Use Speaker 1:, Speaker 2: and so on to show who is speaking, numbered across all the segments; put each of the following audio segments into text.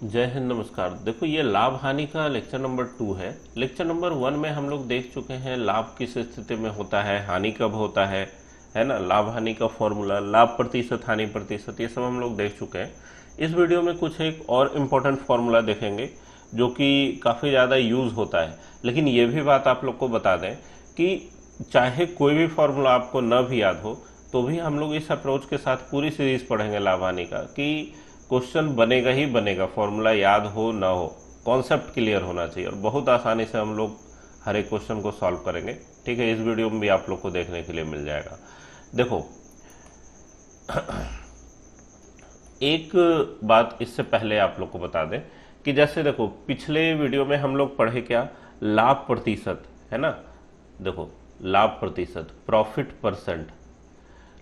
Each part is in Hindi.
Speaker 1: जय हिंद, नमस्कार। देखो, ये लाभ हानि का लेक्चर नंबर 2 है। लेक्चर नंबर 1 में हम लोग देख चुके हैं लाभ किस स्थिति में होता है, हानि कब होता है ना। लाभ हानि का फॉर्मूला, लाभ प्रतिशत, हानि प्रतिशत, ये सब हम लोग देख चुके हैं। इस वीडियो में कुछ एक और इम्पोर्टेंट फॉर्मूला देखेंगे जो कि काफ़ी ज़्यादा यूज़ होता है। लेकिन ये भी बात आप लोग को बता दें कि चाहे कोई भी फॉर्मूला आपको न भी याद हो तो भी हम लोग इस अप्रोच के साथ पूरी सीरीज पढ़ेंगे लाभ हानि का, कि क्वेश्चन बनेगा ही बनेगा, फॉर्मूला याद हो ना हो, कॉन्सेप्ट क्लियर होना चाहिए और बहुत आसानी से हम लोग हर एक क्वेश्चन को सॉल्व करेंगे। ठीक है, इस वीडियो में भी आप लोग को देखने के लिए मिल जाएगा। देखो, एक बात इससे पहले आप लोग को बता दें कि जैसे देखो, पिछले वीडियो में हम लोग पढ़े क्या, लाभ प्रतिशत, है ना। देखो, लाभ प्रतिशत, प्रॉफिट परसेंट।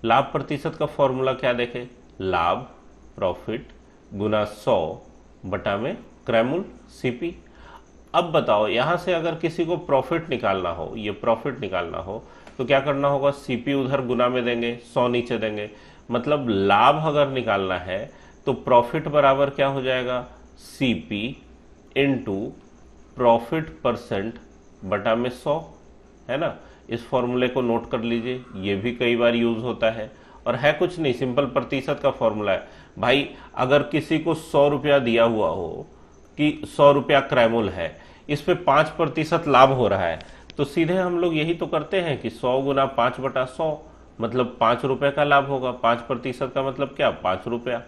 Speaker 1: लाभ प्रतिशत का फॉर्मूला क्या देखे, लाभ प्रॉफिट गुना 100 बटा में क्रैमुल सीपी। अब बताओ, यहां से अगर किसी को प्रॉफिट निकालना हो, ये प्रॉफिट निकालना हो तो क्या करना होगा, सीपी उधर गुना में देंगे, 100 नीचे देंगे। मतलब लाभ अगर निकालना है तो प्रॉफिट बराबर क्या हो जाएगा, सीपी इंटू प्रॉफिट परसेंट बटा में 100, है ना। इस फॉर्मूले को नोट कर लीजिए, ये भी कई बार यूज होता है और है कुछ नहीं, सिंपल प्रतिशत का फॉर्मूला है भाई। अगर किसी को 100 रुपया दिया हुआ हो कि 100 रुपया क्रैमुल है, इस पे 5% लाभ हो रहा है, तो सीधे हम लोग यही तो करते हैं कि 100 गुना 5 बटा 100, मतलब 5 रुपए का लाभ होगा। 5% का मतलब क्या, 5 रुपया।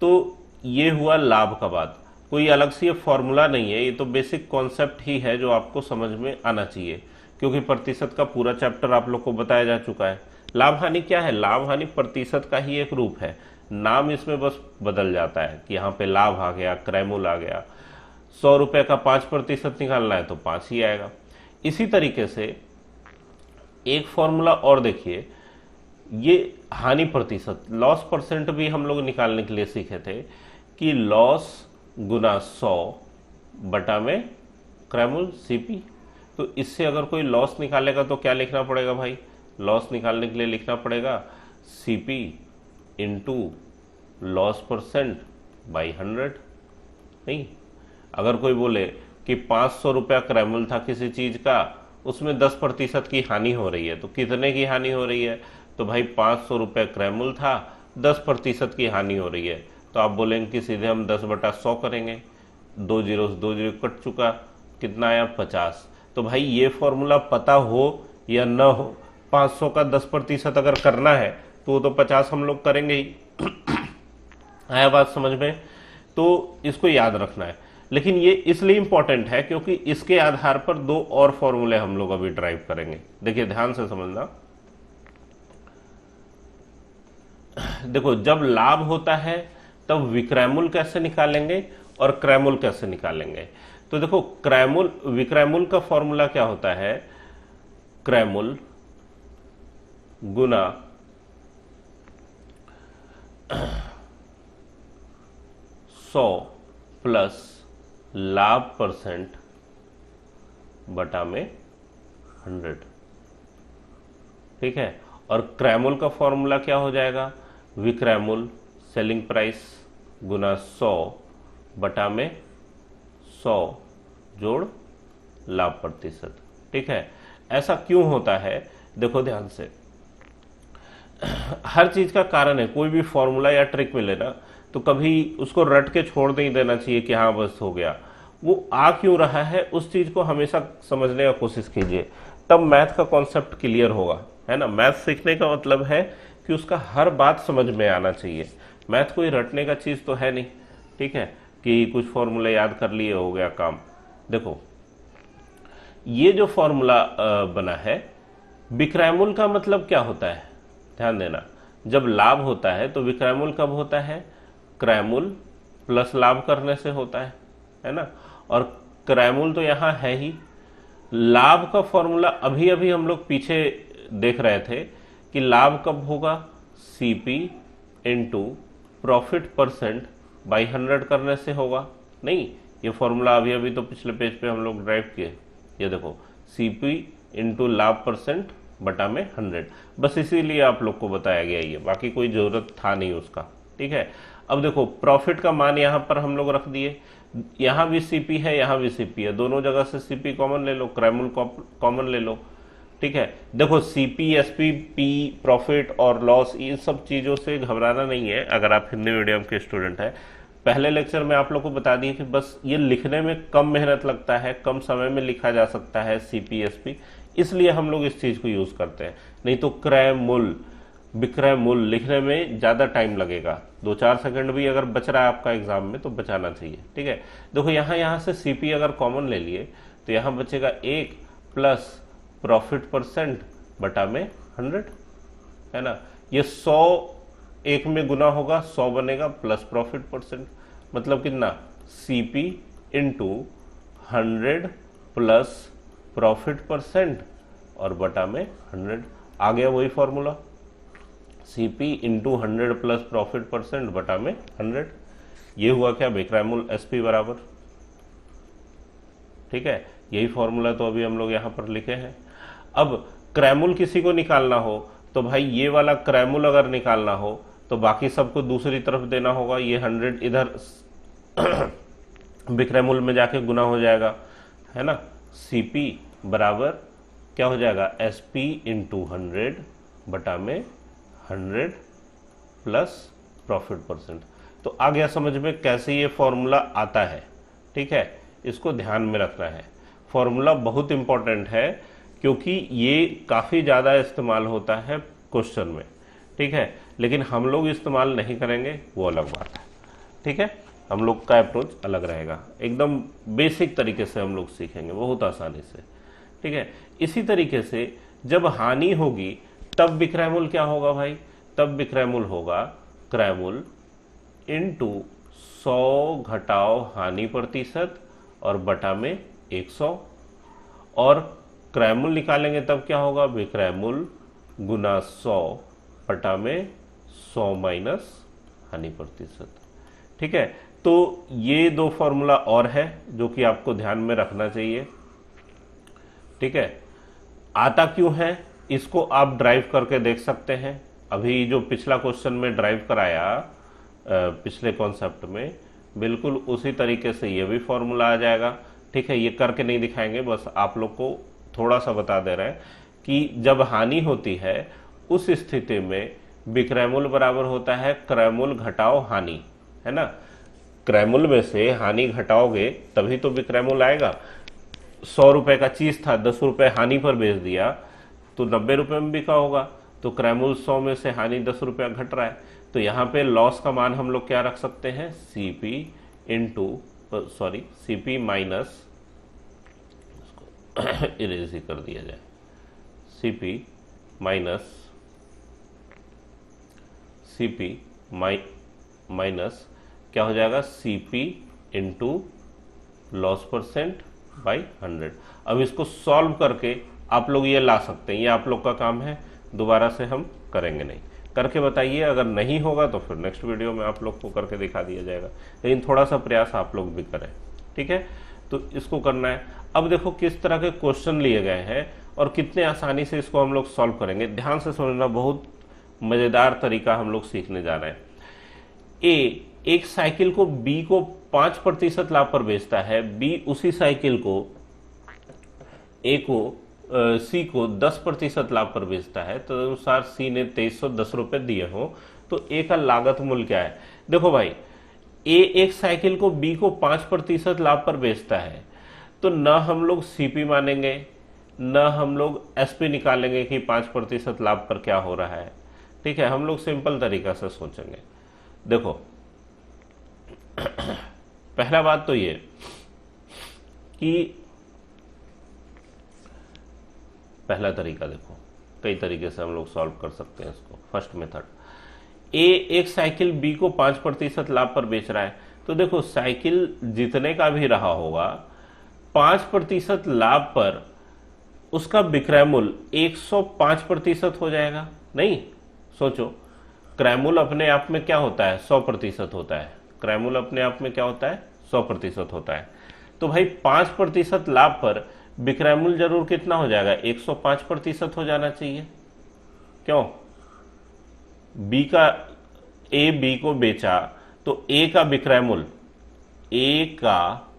Speaker 1: तो ये हुआ लाभ का बात, कोई अलग से ये फॉर्मूला नहीं है, ये तो बेसिक कॉन्सेप्ट ही है जो आपको समझ में आना चाहिए, क्योंकि प्रतिशत का पूरा चैप्टर आप लोग को बताया जा चुका है। लाभ हानि क्या है, लाभ हानि प्रतिशत का ही एक रूप है, नाम इसमें बस बदल जाता है कि यहाँ पे लाभ आ गया, क्रैमुल आ गया। 100 रुपए का 5% निकालना है तो 5 ही आएगा। इसी तरीके से एक फॉर्मूला और देखिए, ये हानि प्रतिशत, लॉस परसेंट भी हम लोग निकालने के लिए सीखे थे कि लॉस गुना 100 बटा में क्रैमुल सीपी। तो इससे अगर कोई लॉस निकालेगा तो क्या लिखना पड़ेगा भाई, लॉस निकालने के लिए लिखना पड़ेगा CP into loss percent by 100। नहीं, अगर कोई बोले कि 500 रुपया क्रैमुल था किसी चीज का, उसमें 10% की हानि हो रही है, तो कितने की हानि हो रही है, तो भाई 500 रुपया क्रैमुल था, 10% की हानि हो रही है, तो आप बोलेंगे कि सीधे हम 10 बटा 100 करेंगे। 2 जीरो से 2 जीरो कट चुका, कितना आया, 50। तो भाई ये फॉर्मूला पता हो या न हो, 500 का 10% अगर करना है तो वो तो 50 हम लोग करेंगे ही। आया बात समझ में। तो इसको याद रखना है, लेकिन ये इसलिए इंपॉर्टेंट है क्योंकि इसके आधार पर दो और फॉर्मूले हम लोग अभी ड्राइव करेंगे। देखिए, ध्यान से समझना। देखो, जब लाभ होता है तब विक्रैमुल कैसे निकालेंगे और क्रैमुल कैसे निकालेंगे। तो देखो, क्रैमुल विक्रैमुल का फॉर्मूला क्या होता है, क्रैमुल गुना 100 प्लस लाभ परसेंट बटा में 100। ठीक है, और क्रैमुल का फॉर्मूला क्या हो जाएगा, विक्रैमुल सेलिंग प्राइस गुना 100 बटा में 100 जोड़ लाभ प्रतिशत। ठीक है, ऐसा क्यों होता है, देखो ध्यान से। हर चीज का कारण है, कोई भी फॉर्मूला या ट्रिक मिले ना तो कभी उसको रट के छोड़ नहीं देना चाहिए कि हाँ बस हो गया। वो आ क्यों रहा है उस चीज को हमेशा समझने का कोशिश कीजिए, तब मैथ का कॉन्सेप्ट क्लियर होगा, है ना। मैथ सीखने का मतलब है कि उसका हर बात समझ में आना चाहिए। मैथ कोई रटने का चीज तो है नहीं, ठीक है, कि कुछ फॉर्मूला याद कर लिए हो गया काम। देखो, ये जो फॉर्मूला बना है, विक्रैमुल का मतलब क्या होता है, ध्यान देना। जब लाभ होता है तो विक्रैमुल कब होता है, क्रैमुल प्लस लाभ करने से होता है ना। और क्रैमुल तो यहां है ही। लाभ का फॉर्मूला अभी अभी हम लोग पीछे देख रहे थे कि लाभ कब होगा, CP into profit percent by 100 करने से होगा। नहीं, ये फॉर्मूला अभी अभी तो पिछले पेज पे हम लोग ड्राइव किए। ये देखो, सीपी इंटू लाभ परसेंट बटा में 100, बस इसीलिए आप लोग को बताया गया ये, बाकी कोई जरूरत था नहीं उसका। ठीक है, अब देखो प्रॉफिट का मान यहां पर हम लोग रख दिए, यहां भी सीपी है यहां भी सीपी है, दोनों जगह से सीपी कॉमन ले लो, क्रैमूल कॉमन ले लो। ठीक है, देखो सीपी एसपी पी प्रॉफिट और लॉस इन सब चीजों से घबराना नहीं है अगर आप हिंदी मीडियम के स्टूडेंट हैं। पहले लेक्चर में आप लोग को बता दिए कि बस ये लिखने में कम मेहनत लगता है, कम समय में लिखा जा सकता है सीपी एसपी, इसलिए हम लोग इस चीज को यूज करते हैं। नहीं तो क्रय मूल विक्रय मूल्य लिखने में ज्यादा टाइम लगेगा, 2-4 सेकंड भी अगर बच रहा है आपका एग्जाम में तो बचाना चाहिए। ठीक है, देखो यहां से सीपी अगर कॉमन ले लिए तो यहां बचेगा 1 प्लस प्रॉफिट परसेंट बटा में 100, है ना। ये 100 1 में गुना होगा, 100 बनेगा प्लस प्रॉफिट परसेंट, मतलब कितना, CP into 100 plus profit percent और बटा में 100। आ गया वही formula, CP into 100 plus profit percent बटा में 100। ये हुआ क्या, विक्रय मूल्य एसपी बराबर। ठीक है, यही फॉर्मूला तो अभी हम लोग यहां पर लिखे हैं। अब क्रैमूल किसी को निकालना हो तो भाई ये वाला क्रैमूल अगर निकालना हो तो बाकी सबको दूसरी तरफ देना होगा, ये 100 इधर विक्रयमूल में जाके गुना हो जाएगा, है ना। सीपी बराबर क्या हो जाएगा, एसपी इंटू 100 बटा में 100 प्लस प्रॉफिट परसेंट। तो आ गया समझ में कैसे ये फॉर्मूला आता है। ठीक है, इसको ध्यान में रखना है, फॉर्मूला बहुत इंपॉर्टेंट है क्योंकि ये काफी ज्यादा इस्तेमाल होता है क्वेश्चन में। ठीक है, लेकिन हम लोग इस्तेमाल नहीं करेंगे वो अलग बात है। ठीक है, हम लोग का अप्रोच अलग रहेगा, एकदम बेसिक तरीके से हम लोग सीखेंगे बहुत आसानी से। ठीक है, इसी तरीके से जब हानि होगी तब विक्रय मूल्य क्या होगा भाई, तब विक्रय मूल्य होगा क्रय मूल्य इंटू 100 घटाओ हानि प्रतिशत और बटा में 100, और क्रय मूल्य निकालेंगे तब क्या होगा, विक्रय मूल्य गुना 100 बटा में 100 माइनस हानि प्रतिशत। ठीक है, तो ये दो फॉर्मूला और है जो कि आपको ध्यान में रखना चाहिए। ठीक है, आता क्यों है इसको आप ड्राइव करके देख सकते हैं। अभी जो पिछला क्वेश्चन में ड्राइव कराया पिछले कॉन्सेप्ट में, बिल्कुल उसी तरीके से ये भी फॉर्मूला आ जाएगा। ठीक है, ये करके नहीं दिखाएंगे, बस आप लोग को थोड़ा सा बता दे रहे हैं कि जब हानि होती है उस स्थिति में विक्रय मूल्य बराबर होता है क्रय मूल्य घटाओ हानि, है ना। क्रय मूल्य में से हानि घटाओगे तभी तो विक्रय मूल्य आएगा। 100 रुपए का चीज था, 10 रुपए हानि पर बेच दिया तो 90 रुपए में बिका होगा, तो क्रय मूल्य 100 में से हानि 10 रुपया घट रहा है, तो यहाँ पे लॉस का मान हम लोग क्या रख सकते हैं, सीपी माइनस, इरेज ही कर दिया जाए, सीपी माइनस क्या हो जाएगा, CP into loss percent by 100। अब इसको सॉल्व करके आप लोग ये ला सकते हैं, ये आप लोग का काम है, दोबारा से हम करेंगे नहीं। करके बताइए, अगर नहीं होगा तो फिर नेक्स्ट वीडियो में आप लोग को करके दिखा दिया जाएगा, लेकिन थोड़ा सा प्रयास आप लोग भी करें। ठीक है, तो इसको करना है। अब देखो किस तरह के क्वेश्चन लिए गए हैं और कितने आसानी से इसको हम लोग सॉल्व करेंगे। ध्यान से सुनना, बहुत मजेदार तरीका हम लोग सीखने जा रहे हैं। ए एक साइकिल को बी को 5% लाभ पर बेचता है, बी उसी साइकिल को ए को सी को 10% लाभ पर बेचता है, तो अनुसार सी ने 2310 रुपए दिए हो तो ए का लागत मूल्य क्या है। देखो भाई, ए एक साइकिल को बी को 5% लाभ पर बेचता है, तो न हम लोग सीपी मानेंगे न हम लोग एसपी निकालेंगे कि 5% लाभ पर क्या हो रहा है। ठीक है, हम लोग सिंपल तरीका से सोचेंगे। देखो पहला बात तो ये कि पहला तरीका देखो, कई तरीके से हम लोग सॉल्व कर सकते हैं इसको। फर्स्ट मेथड, ए एक साइकिल बी को 5% लाभ पर बेच रहा है, तो देखो साइकिल जितने का भी रहा होगा 5% लाभ पर उसका विक्रय मूल्य 105% हो जाएगा। नहीं, सोचो क्रय मूल्य अपने आप में क्या होता है, 100% होता है। क्रय मूल्य अपने आप में क्या होता है, 100% होता है। तो भाई 5% लाभ पर विक्रय मूल्य जरूर कितना हो जाएगा, 105% हो जाना चाहिए। क्यों, बी का ए बी को बेचा तो ए का विक्रय मूल्य, ए का,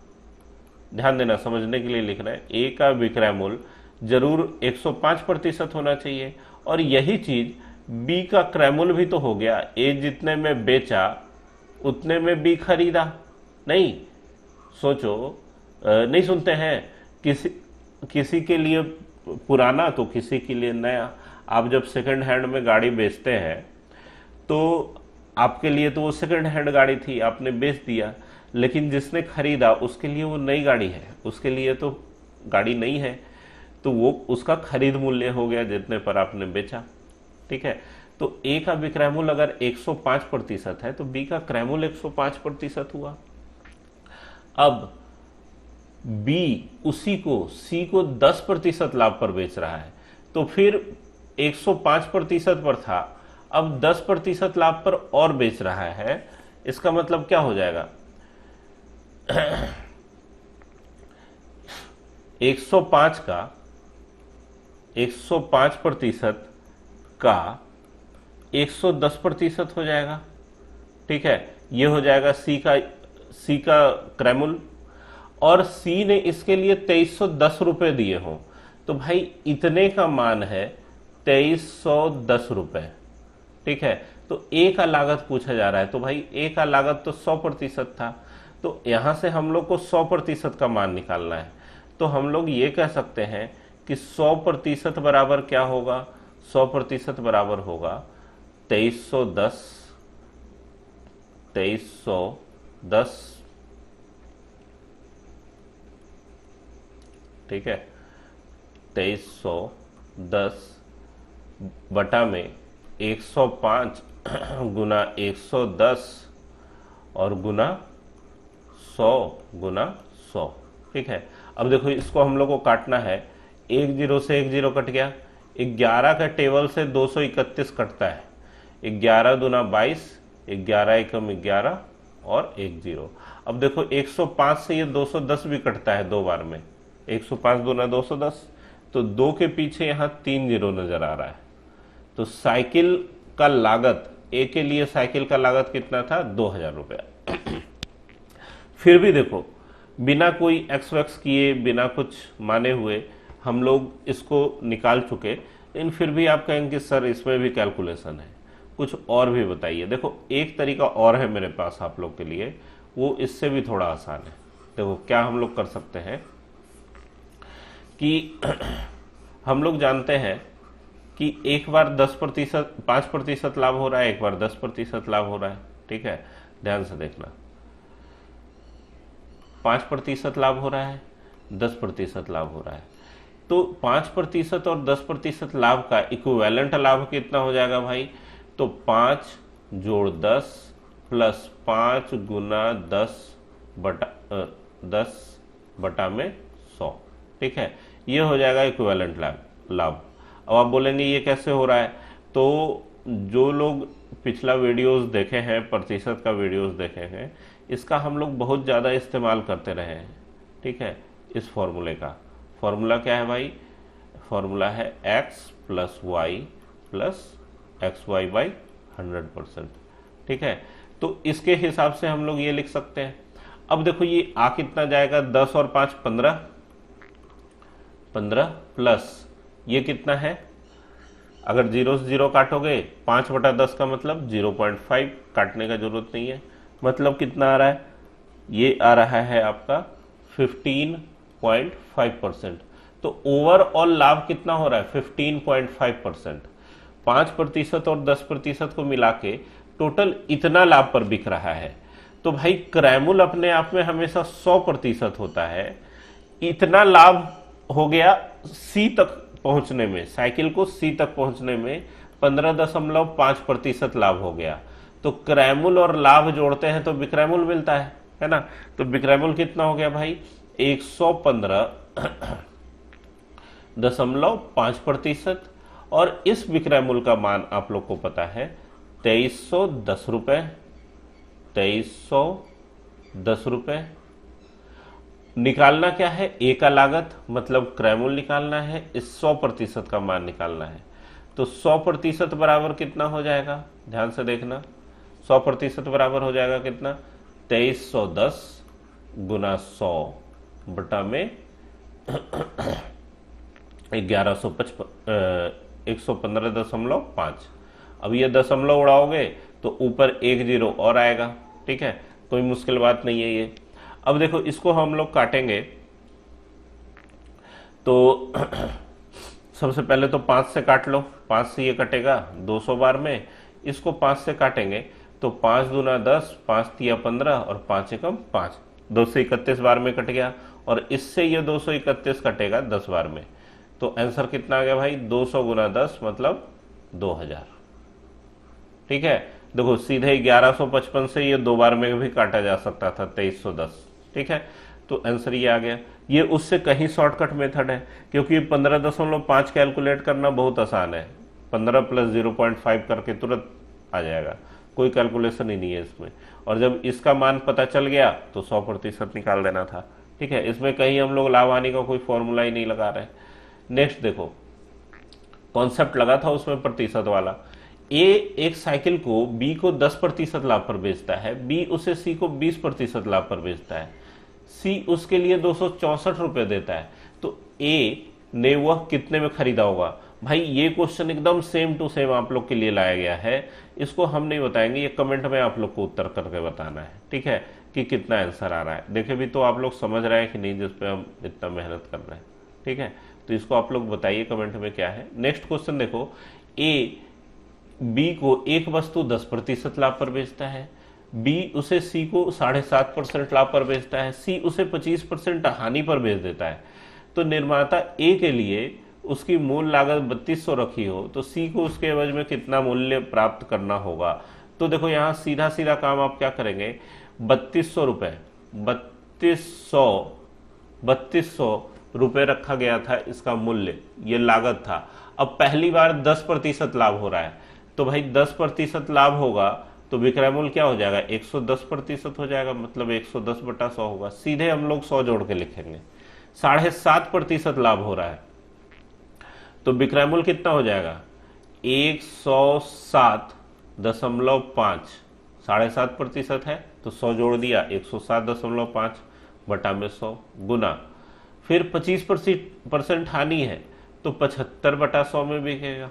Speaker 1: ध्यान देना समझने के लिए लिख रहे हैं, ए का विक्रय मूल्य जरूर 105% होना चाहिए। और यही चीज बी का क्रय मूल्य भी तो हो गया, ए जितने में बेचा उतने में बी खरीदा। नहीं सोचो, नहीं सुनते हैं, किसी के लिए पुराना तो किसी के लिए नया। आप जब सेकंड हैंड में गाड़ी बेचते हैं तो आपके लिए तो वो सेकंड हैंड गाड़ी थी, आपने बेच दिया, लेकिन जिसने खरीदा उसके लिए वो नई गाड़ी है, उसके लिए तो गाड़ी नई है, तो वो उसका खरीद मूल्य हो गया जितने पर आपने बेचा। ठीक है, तो ए का विक्रय मूल्य अगर 105% है तो बी का क्रय मूल्य 105% हुआ। अब बी उसी को सी को 10% लाभ पर बेच रहा है, तो फिर 105% पर था, अब 10% लाभ पर और बेच रहा है। इसका मतलब क्या हो जाएगा, 105 का 105% का 110% हो जाएगा। ठीक है, ये हो जाएगा सी का क्रय मूल्य, और सी ने इसके लिए 2310 रुपए दिए हों, तो भाई इतने का मान है 2310 रुपए। ठीक है, तो ए का लागत पूछा जा रहा है, तो भाई ए का लागत तो 100% था, तो यहां से हम लोग को 100% का मान निकालना है। तो हम लोग ये कह सकते हैं कि 100% बराबर क्या होगा, 100% बराबर होगा 2310। ठीक है, 2310 बटा में 105 गुना 110 और गुना 100 गुना 100। ठीक है, अब देखो इसको हम लोग को काटना है, एक जीरो से एक जीरो कट गया, 11 का टेबल से 231 कटता है, 11 दूना 22, 11 एकम 11 और एक जीरो। अब देखो 105 से ये 210 भी कटता है दो बार में, 105 दूना 210, तो दो के पीछे यहां 3 जीरो नजर आ रहा है। तो साइकिल का लागत, ए के लिए साइकिल का लागत कितना था, 2000 रुपया। फिर भी देखो बिना कोई एक्स वैक्स किए, बिना कुछ माने हुए हम लोग इसको निकाल चुके, लेकिन फिर भी आप कहेंगे कि सर इसमें भी कैलकुलेशन है, कुछ और भी बताइए। देखो एक तरीका और है मेरे पास आप लोग के लिए, वो इससे भी थोड़ा आसान है। देखो क्या हम लोग कर सकते हैं कि हम लोग जानते हैं कि एक बार 10%, 5% लाभ हो रहा है, एक बार 10% लाभ हो रहा है। ठीक है, ध्यान से देखना, 5% लाभ हो रहा है, 10% लाभ हो रहा है, तो 5% और 10% लाभ का इक्विवेलेंट लाभ कितना हो जाएगा भाई, तो 5 जोड़ 10 प्लस 5 गुना 10 बटा में 100। ठीक है, ये हो जाएगा इक्विवेलेंट लाभ। अब आप बोलेंगे ये कैसे हो रहा है, तो जो लोग पिछला वीडियोस देखे हैं, प्रतिशत का वीडियोस देखे हैं, इसका हम लोग बहुत ज़्यादा इस्तेमाल करते रहे हैं। ठीक है, इस फॉर्मूले का फॉर्मूला क्या है भाई, फॉर्मूला है x plus Y plus X Y by 100%। ठीक है, तो इसके हिसाब से हम लोग ये लिख सकते हैं। अब देखो ये आ कितना जाएगा, 10 और 5 15 प्लस ये कितना है, अगर जीरो से जीरो काटोगे 5/10 का मतलब 0.5, काटने का जरूरत नहीं है। मतलब कितना आ रहा है, ये आ रहा है आपका 15.5%। तो ओवरऑल लाभ कितना हो रहा है, 15.5%। 5% और 10% को मिला के टोटल इतना लाभ पर बिक रहा है। तो भाई क्रय मूल्य अपने आप में हमेशा 100% होता है। इतना लाभ हो गया सी तक पहुंचने में, साइकिल को सी तक पहुंचने में 15.5% लाभ हो गया। तो क्रय मूल्य और लाभ जोड़ते हैं तो विक्रय मूल्य मिलता है ना। तो विक्रय मूल्य कितना हो गया भाई, 115.5%। और इस विक्रय मूल्य का मान आप लोग को पता है 2310 रुपए। 2310 रुपए निकालना क्या है, ए का लागत मतलब क्रय मूल्य निकालना है, इस 100% का मान निकालना है। तो 100% बराबर कितना हो जाएगा, ध्यान से देखना, 100% बराबर हो जाएगा कितना, 2310 गुना 100 बटा में 115.5। अब ये दशमलव उड़ाओगे तो ऊपर एक जीरो और आएगा। ठीक है, कोई मुश्किल बात नहीं है ये। अब देखो इसको हम लोग काटेंगे तो सबसे पहले तो 5 से काट लो, 5 से ये कटेगा 200 बार में। इसको 5 से काटेंगे तो 5 दूना 10, 5 तिया 15 और 5 एकम 5, 231 बार में कट गया। और इससे ये 231 कटेगा 10 बार में, तो आंसर कितना आ गया भाई, 200 गुना 10 मतलब 2000। ठीक है, देखो सीधे 1155 से ये 2 बार में भी काटा जा सकता था 2310। ठीक है, तो आंसर ये आ गया। ये उससे कहीं शॉर्टकट मेथड है, क्योंकि 15.5 कैलकुलेट करना बहुत आसान है। 15 + 0.5 करके तुरंत आ जाएगा, कोई कैलकुलेशन ही नहीं है इसमें। और जब इसका मान पता चल गया तो 100% निकाल देना था। ठीक है, इसमें कहीं हम लोग लाभ हानि का कोई फॉर्मूला ही नहीं लगा रहे। नेक्स्ट देखो, कॉन्सेप्ट लगा था उसमें प्रतिशत वाला। ए एक साइकिल को बी को 10% लाभ पर बेचता है, बी उसे सी को 20% लाभ पर बेचता है, सी उसके लिए 264 रुपए देता है, तो ए ने वह कितने में खरीदा होगा। भाई ये क्वेश्चन एकदम सेम टू सेम आप लोग के लिए लाया गया है, इसको हम नहीं बताएंगे, ये कमेंट में आप लोग को उत्तर करके बताना है। ठीक है, कि कितना आंसर आ रहा है। देखे भी तो आप लोग समझ रहे हैं कि नहीं, जिसपे हम इतना मेहनत कर रहे हैं। ठीक है, तो इसको आप लोग बताइए कमेंट में क्या है। नेक्स्ट क्वेश्चन देखो, ए बी को एक वस्तु 10% लाभ पर बेचता है, बी उसे सी को 7.5% लाभ पर बेचता है, सी उसे 25% हानि पर बेच देता है। तो निर्माता ए के लिए उसकी मूल लागत 3200 रखी हो, तो सी को उसके एवज में कितना मूल्य प्राप्त करना होगा। तो देखो यहाँ सीधा सीधा काम आप क्या करेंगे, 3200 रुपए, 3200 रुपए रखा गया था इसका मूल्य, ये लागत था। अब पहली बार 10% लाभ हो रहा है, तो भाई 10% लाभ होगा तो विक्रय मूल्य क्या हो जाएगा, 110% हो जाएगा, मतलब 110/100 होगा। सीधे हम लोग 100 जोड़ के लिखेंगे। 7.5% लाभ हो रहा है, तो विक्रय मूल्य कितना हो जाएगा, 107.5। 7.5% है तो 100 जोड़ दिया, 107.5 बटा में 100 गुना, फिर 25% हानि है तो 75/100 में बिकेगा।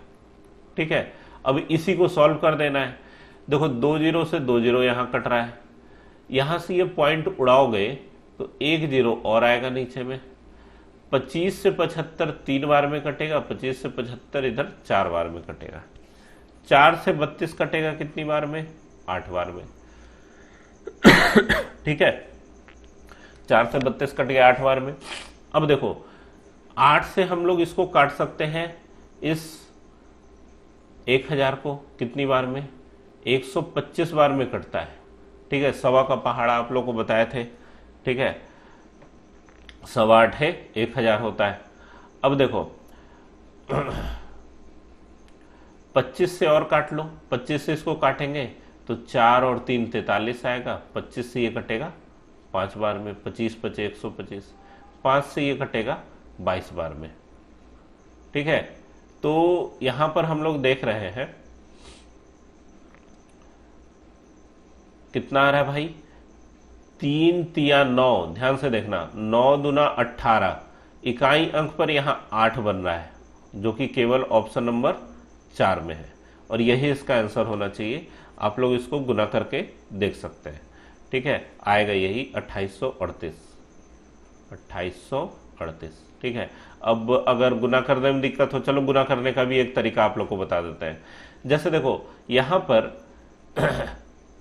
Speaker 1: ठीक है, अब इसी को सॉल्व कर देना है। देखो 2 जीरो से 2 जीरो यहां कट रहा है, यहां से ये पॉइंट उड़ाओगे तो 1 जीरो और आएगा नीचे में। 25 से 75 3 बार में कटेगा, 25 से 75 इधर 4 बार में कटेगा, 4 से 32 कटेगा कितनी बार में, 8 बार में। ठीक है, 4 से 32 कट गया 8 बार में। अब देखो 8 से हम लोग इसको काट सकते हैं, इस 1000 को कितनी बार में, 125 बार में कटता है। ठीक है, 1.25 का पहाड़ा आप लोग को बताए थे। ठीक है, 8.25 है, 1000 होता है। अब देखो 25 से और काट लो, 25 से इसको काटेंगे तो 4 और 3 43 आएगा, 25 से ये कटेगा 5 बार में, 25 × 5 125, 5 से ये कटेगा 22 बार में। ठीक है, तो यहां पर हम लोग देख रहे हैं कितना आ रहा है भाई, 3 तिया 9, ध्यान से देखना, 9 दूना 18, इकाई अंक पर यहां 8 बन रहा है, जो कि केवल ऑप्शन नंबर 4 में है, और यही इसका आंसर होना चाहिए। आप लोग इसको गुना करके देख सकते हैं। ठीक है, आएगा यही 2838। ठीक है, अब अगर गुना करने में दिक्कत हो, चलो गुना करने का भी एक तरीका आप लोग को बता देते हैं। जैसे देखो यहां पर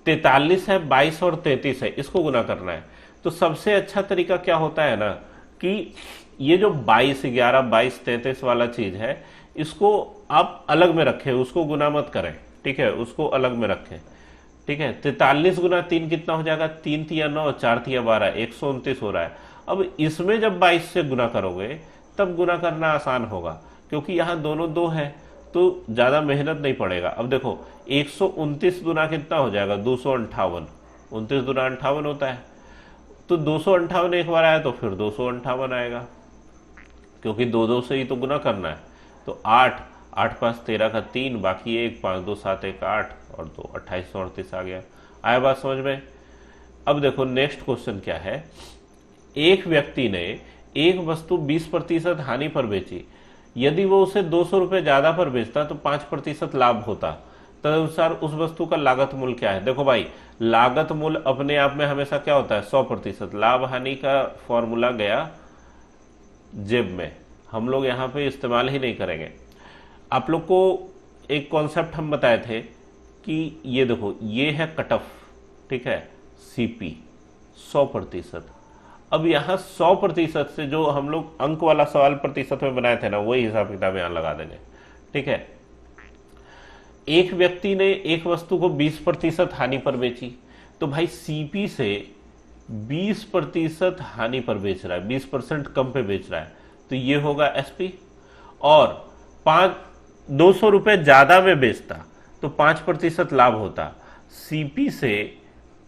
Speaker 1: 43 है, 22 और 33 है, इसको गुना करना है। तो सबसे अच्छा तरीका क्या होता है ना, कि ये जो 22 11 22 33 वाला चीज है, इसको आप अलग में रखें, उसको गुना मत करें। ठीक है, उसको अलग में रखें। ठीक है, 43 गुना 3 कितना हो जाएगा, 3 तिया 9, 4 तिया 12, 129 हो रहा है। अब इसमें जब 22 से गुना करोगे तब गुना करना आसान होगा, क्योंकि यहाँ दोनों 2 है तो ज्यादा मेहनत नहीं पड़ेगा। अब देखो 129 गुना कितना हो जाएगा, 258, 29 गुना 58 होता है, तो 258 एक बार आया तो फिर 258 आएगा, क्योंकि 2 2 से ही तो गुना करना है। तो 8 8 5 13 का 3, बाकी 1, 5 2 7 1 8 और 2 2838 आ गया। आया बात समझ में? अब देखो नेक्स्ट क्वेश्चन क्या है। एक व्यक्ति ने एक वस्तु 20% हानि पर बेची, यदि वो उसे 200 रुपए ज्यादा पर बेचता तो 5% लाभ होता, तदनुसार उस वस्तु का लागत मूल्य क्या है? देखो भाई, लागत मूल्य अपने आप में हमेशा क्या होता है? 100%। लाभ हानि का फॉर्मूला गया जेब में, हम लोग यहां पे इस्तेमाल ही नहीं करेंगे। आप लोग को एक कॉन्सेप्ट हम बताए थे कि ये देखो, ये है कट ऑफ, ठीक है, सीपी 100%। अब यहां 100% से जो हम लोग अंक वाला सवाल प्रतिशत में बनाए थे ना, वही हिसाब किताब यहां लगा देंगे, ठीक है। एक व्यक्ति ने एक वस्तु को 20% हानि पर बेची, तो भाई सीपी से 20% हानि पर बेच रहा है, 20% कम पे बेच रहा है, तो ये होगा एसपी। और 200 रुपए ज्यादा में बेचता तो 5% लाभ होता। सीपी से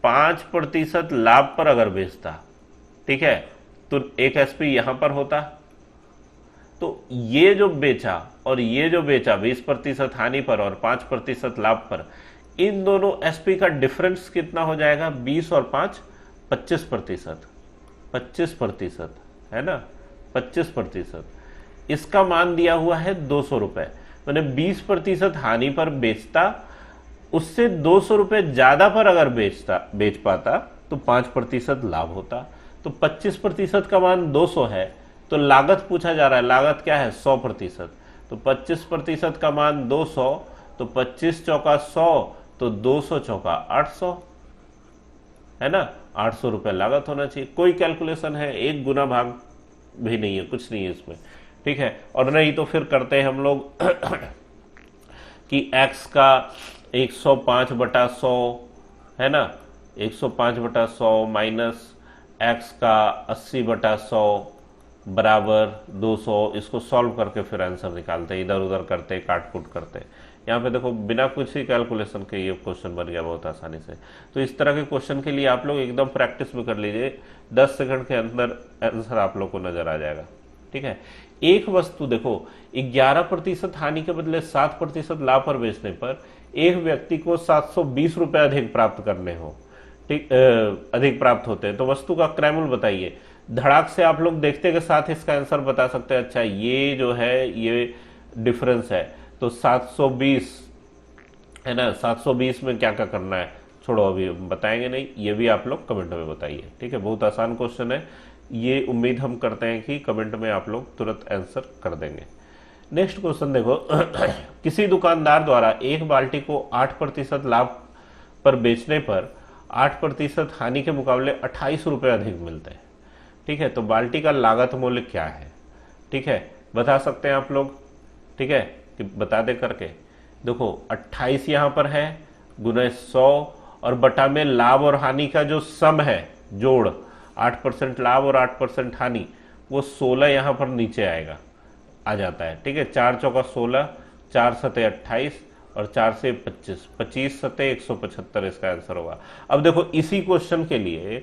Speaker 1: 5% लाभ पर अगर बेचता, ठीक है, तो एक एसपी यहां पर होता। तो ये जो बेचा और ये जो बेचा 20% हानि पर और 5% लाभ पर, इन दोनों एसपी का डिफरेंस कितना हो जाएगा? 20 और 5 25%, 25% है ना, 25%। इसका मान दिया हुआ है 200 रुपए, मैंने 20% हानि पर बेचता, उससे 200 रुपए ज्यादा पर अगर बेच पाता तो 5% लाभ होता। तो 25% का मान 200 है, तो लागत पूछा जा रहा है, लागत क्या है? 100%। तो 25% का मान 200, तो 25 चौका 100, तो 200 चौका 800, है ना। 800 रुपए लागत होना चाहिए। कोई कैलकुलेशन है? एक गुना भाग भी नहीं है, कुछ नहीं है इसमें, ठीक है। और नहीं तो फिर करते हैं हम लोग कि x का 105/100 है ना, 105/100 माइनस x का 80/100 बराबर 200। इसको सॉल्व करके फिर आंसर निकालते हैं, इधर उधर करते, काट कूट करते। यहाँ पे देखो बिना कुछ ही कैलकुलेशन के ये क्वेश्चन बन गया बहुत आसानी से। तो इस तरह के क्वेश्चन के लिए आप लोग एकदम प्रैक्टिस भी कर लीजिए, 10 सेकंड के अंदर आंसर आप लोग को नजर आ जाएगा, ठीक है। एक वस्तु देखो 11% हानि के बदले 7% लाभ पर बेचने पर एक व्यक्ति को 720 रुपए अधिक प्राप्त करने हो, ठीक, अधिक प्राप्त होते हैं, तो वस्तु का क्रय मूल्य बताइए। धड़ाक से आप लोग देखते के साथ इसका आंसर बता सकते हैं। अच्छा, ये जो है ये डिफरेंस है, तो 720 है ना, 720 में क्या क्या करना है, छोड़ो अभी बताएंगे नहीं, ये भी आप लोग कमेंट में बताइए, ठीक है। बहुत आसान क्वेश्चन है ये, उम्मीद हम करते हैं कि कमेंट में आप लोग तुरंत आंसर कर देंगे। नेक्स्ट क्वेश्चन देखो किसी दुकानदार द्वारा एक बाल्टी को 8% लाभ पर बेचने पर 8% हानि के मुकाबले 28 रुपए अधिक मिलते हैं, ठीक है। तो बाल्टी का लागत मूल्य क्या है, ठीक है, बता सकते हैं आप लोग, ठीक है, कि बता दे करके। देखो 28 यहां पर है, गुना 100 और बटा में लाभ और हानि का जो सम है, जोड़ 8% लाभ और 8% हानि, वो 16 यहां पर नीचे आएगा, आ जाता है, ठीक है। 4 चौका 16, 4 सते 28 और 4 से 25, 25 सते 175 इसका आंसर होगा। अब देखो इसी क्वेश्चन के लिए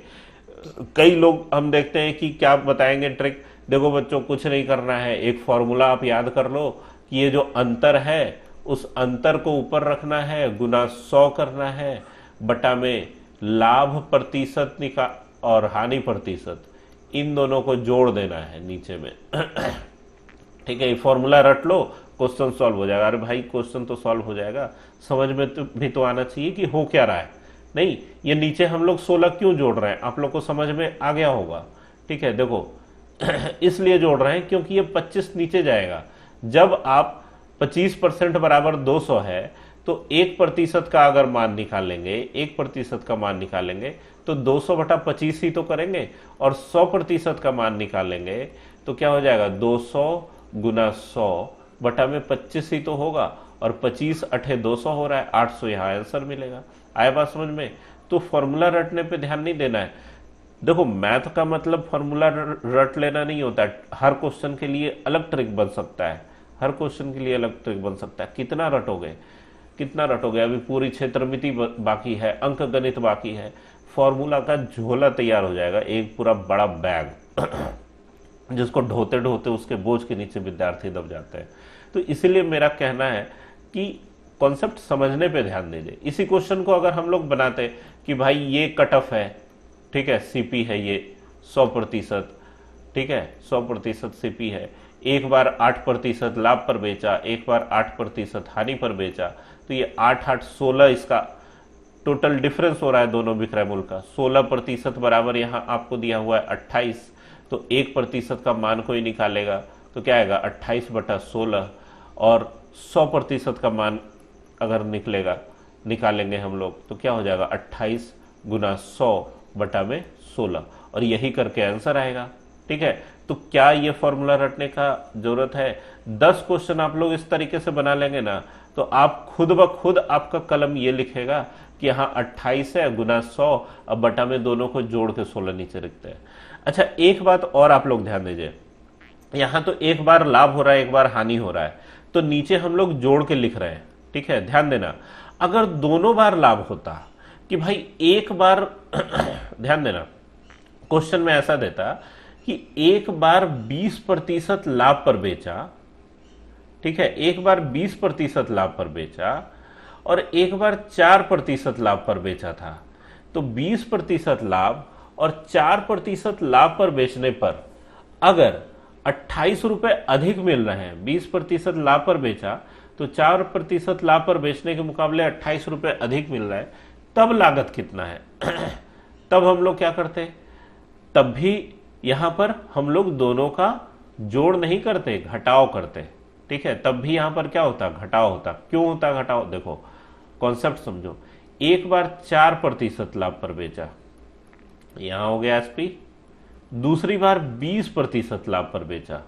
Speaker 1: कई लोग हम देखते हैं कि क्या बताएंगे ट्रिक। देखो बच्चों, कुछ नहीं करना है, एक फॉर्मूला आप याद कर लो कि ये जो अंतर है उस अंतर को ऊपर रखना है, गुना 100 करना है, बटा में लाभ प्रतिशत और हानि प्रतिशत, इन दोनों को जोड़ देना है नीचे में ठीक है। ये फॉर्मूला रट लो, क्वेश्चन सॉल्व हो जाएगा। अरे भाई क्वेश्चन तो सॉल्व हो जाएगा, समझ में भी तो आना चाहिए कि हो क्या रहा है। नहीं, ये नीचे हम लोग 16 क्यों जोड़ रहे हैं, आप लोग को समझ में आ गया होगा, ठीक है। देखो इसलिए जोड़ रहे हैं क्योंकि ये 25 नीचे जाएगा। जब आप 25% बराबर 200 है, तो 1% का अगर मान निकालेंगे, 1% का मान निकालेंगे तो 200/25 ही तो करेंगे, और 100% का मान निकालेंगे तो क्या हो जाएगा, 200 गुना 100 बटा में 25 ही तो होगा, और 25 अठे 200 हो रहा है, 800 यहाँ आंसर मिलेगा। आया बात समझ में? तो फॉर्मूला रटने पे ध्यान नहीं देना है। देखो मैथ का मतलब फॉर्मूला रट लेना नहीं होता, हर क्वेश्चन के लिए अलग ट्रिक बन सकता है, हर क्वेश्चन के लिए अलग ट्रिक बन सकता है। कितना रटोगे, कितना रटोगे, अभी पूरी क्षेत्रमिति बाकी है, अंक गणित बाकी है, फॉर्मूला का झोला तैयार हो जाएगा, एक पूरा बड़ा बैग जिसको ढोते ढोते उसके बोझ के नीचे विद्यार्थी दब जाते हैं। तो इसीलिए मेरा कहना है कि कॉन्सेप्ट समझने पे ध्यान दीजिए। इसी क्वेश्चन को अगर हम लोग बनाते कि भाई ये कट ऑफ है, ठीक है, सीपी है ये 100%, ठीक है, 100% सीपी है, एक बार 8% लाभ पर बेचा, एक बार 8% हानि पर बेचा, तो ये 8 8 16 इसका टोटल डिफरेंस हो रहा है दोनों विक्रय मूल्य का। 16% बराबर यहाँ आपको दिया हुआ है 28, तो 1% का मान कोई निकालेगा तो क्या आएगा 28/16, और 100% का मान अगर निकालेंगे हम लोग तो क्या हो जाएगा 28 गुना 100/16, और यही करके आंसर आएगा। ठीक है, तो क्या ये फॉर्मूला रटने का जरूरत है? 10 क्वेश्चन आप लोग इस तरीके से बना लेंगे ना, तो आप खुद ब खुद आपका कलम ये लिखेगा कि यहाँ 28 है गुना 100, अब बटा में दोनों को जोड़ के 16 नीचे रखते हैं। अच्छा, एक बात और आप लोग ध्यान दीजिए, यहां तो एक बार लाभ हो रहा है, एक बार हानि हो रहा है, तो नीचे हम लोग जोड़ के लिख रहे हैं। ठीक है, ध्यान देना, अगर दोनों बार लाभ होता कि भाई एक बार ध्यान देना, क्वेश्चन में ऐसा देता कि एक बार 20% लाभ पर बेचा, ठीक है, एक बार 20% लाभ पर बेचा और एक बार 4% लाभ पर बेचा था, तो 20% लाभ और 4% लाभ पर बेचने पर अगर 28 रुपए अधिक मिल रहे हैं, 20% लाभ पर बेचा तो 4% लाभ पर बेचने के मुकाबले 28 रुपए अधिक मिल रहा है, तब लागत कितना है? तब हम लोग क्या करते? तब भी यहां पर हम लोग दोनों का जोड़ नहीं करते, घटाव करते। ठीक है, तब भी यहां पर क्या होता? घटाव होता। क्यों होता घटाव? देखो कॉन्सेप्ट समझो, एक बार 4% लाभ पर बेचा, यहां हो गया एसपी, दूसरी बार 20% लाभ पर बेचा,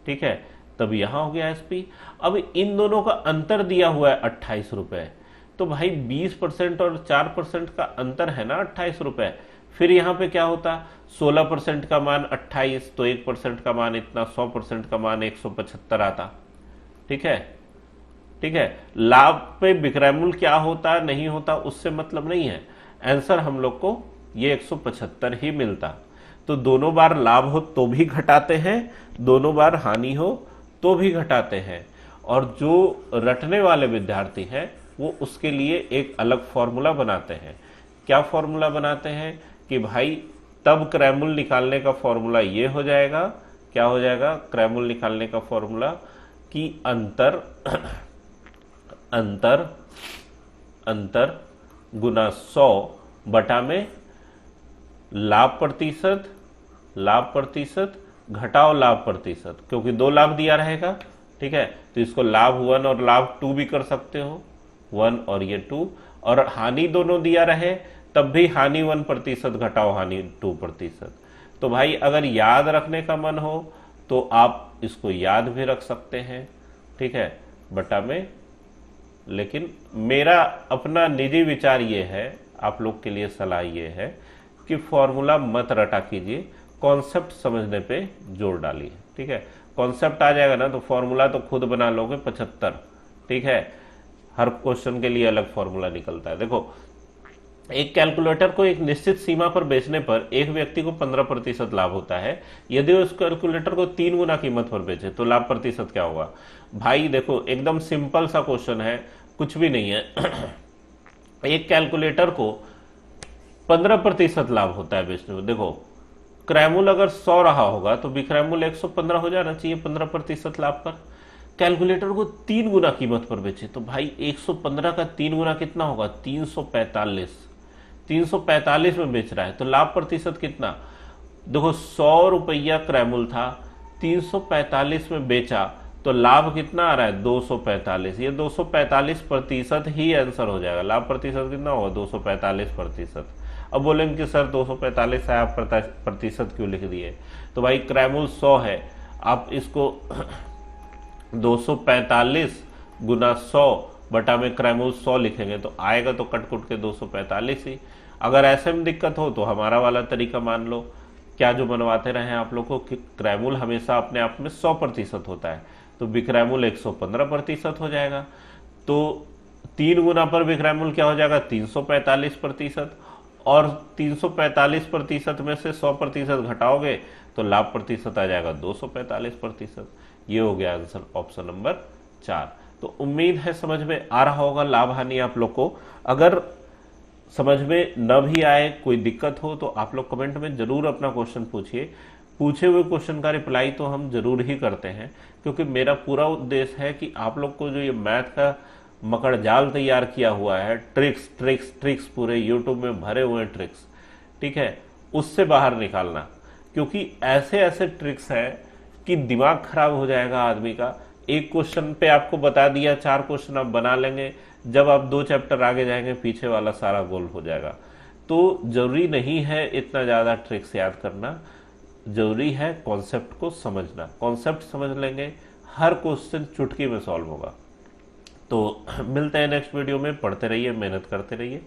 Speaker 1: ठीक है, तब यहां हो गया एसपी। अब इन दोनों का अंतर दिया हुआ है 28 रुपए, तो भाई 20% और 4% का अंतर है ना 28 रुपए। फिर यहां पे क्या होता? 16% का मान 28, तो 1% का मान इतना, 100% का मान 175 आता। ठीक है, ठीक है, लाभ पे विक्रय मूल्य क्या होता नहीं होता उससे मतलब नहीं है, आंसर हम लोग को ये 175 ही मिलता। तो दोनों बार लाभ हो तो भी घटाते हैं, दोनों बार हानि हो तो भी घटाते हैं, और जो रटने वाले विद्यार्थी हैं वो उसके लिए एक अलग फॉर्मूला बनाते हैं। क्या फॉर्मूला बनाते हैं कि भाई तब क्रय मूल्य निकालने का फॉर्मूला ये हो जाएगा, क्या हो जाएगा क्रय मूल्य निकालने का फॉर्मूला कि अंतर अंतर अंतर गुना 100 बटा में लाभ प्रतिशत घटाओ लाभ प्रतिशत, क्योंकि दो लाभ दिया रहेगा। ठीक है, तो इसको लाभ 1 और लाभ 2 भी कर सकते हो, 1 और ये 2, और हानि दोनों दिया रहे तब भी हानि 1% घटाओ हानि 2%। तो भाई अगर याद रखने का मन हो तो आप इसको याद भी रख सकते हैं, ठीक है, बटा में। लेकिन मेरा अपना निजी विचार ये है, आप लोग के लिए सलाह ये है कि फॉर्मूला मत रटा कीजिए, कॉन्सेप्ट समझने पे जोर डालिए। ठीक है, कॉन्सेप्ट आ जाएगा ना तो फॉर्मूला तो खुद बना लोगे 75। ठीक है, हर क्वेश्चन के लिए अलग फॉर्मूला निकलता है। देखो, एक कैलकुलेटर को एक निश्चित सीमा पर बेचने पर एक व्यक्ति को 15% लाभ होता है। यदि उस कैलकुलेटर को 3 गुना कीमत पर बेचे तो लाभ प्रतिशत क्या होगा? भाई देखो, एकदम सिंपल सा क्वेश्चन है, कुछ भी नहीं है। एक कैलकुलेटर को 15% लाभ होता है बेचने में। देखो, क्रय मूल्य अगर 100 रहा होगा तो विक्रय मूल्य 115 हो जाना चाहिए 15% लाभ पर। कैलकुलेटर को 3 गुना कीमत पर बेचे तो भाई 115 का 3 गुना कितना होगा? 345। 345 में बेच रहा है तो लाभ प्रतिशत कितना? देखो, 100 रुपया क्रय मूल्य था, 345 में बेचा तो लाभ कितना आ रहा है? 245। ये 245% ही आंसर हो जाएगा। लाभ प्रतिशत कितना होगा? 245%। अब बोलेंगे कि सर 245 है, आप प्रतिशत क्यों लिख दिए? तो भाई क्रय मूल्य 100 है, आप इसको 245 गुना 100 बटा में क्रय मूल्य 100 लिखेंगे तो आएगा तो कट कुट के 245 ही। अगर ऐसे में दिक्कत हो तो हमारा वाला तरीका मान लो, क्या जो बनवाते रहे आप लोग को कि क्रय मूल्य हमेशा अपने आप में 100% होता है, तो विक्रय मूल्य 115% हो जाएगा। तो 3 गुना पर विक्रय मूल्य क्या हो जाएगा? 345%, और 345% में से 100% घटाओगे तो लाभ प्रतिशत आ जाएगा 245%। ये हो गया आंसर ऑप्शन नंबर 4। तो उम्मीद है समझ में आ रहा होगा लाभ हानि आप लोग को। अगर समझ में न भी आए, कोई दिक्कत हो, तो आप लोग कमेंट में जरूर अपना क्वेश्चन पूछिए। पूछे हुए क्वेश्चन का रिप्लाई तो हम जरूर ही करते हैं, क्योंकि मेरा पूरा उद्देश्य है कि आप लोग को जो ये मैथ का मकड़ जाल तैयार किया हुआ है, ट्रिक्स ट्रिक्स ट्रिक्स पूरे यूट्यूब में भरे हुए हैं ट्रिक्स, ठीक है, उससे बाहर निकालना। क्योंकि ऐसे ऐसे ट्रिक्स हैं कि दिमाग खराब हो जाएगा आदमी का। एक क्वेश्चन पे आपको बता दिया, 4 क्वेश्चन आप बना लेंगे, जब आप 2 चैप्टर आगे जाएंगे पीछे वाला सारा गोल हो जाएगा। तो जरूरी नहीं है इतना ज्यादा ट्रिक्स याद करना, जरूरी है कॉन्सेप्ट को समझना। कॉन्सेप्ट समझ लेंगे, हर क्वेश्चन चुटकी में सॉल्व होगा। तो मिलते हैं नेक्स्ट वीडियो में। पढ़ते रहिए, मेहनत करते रहिए।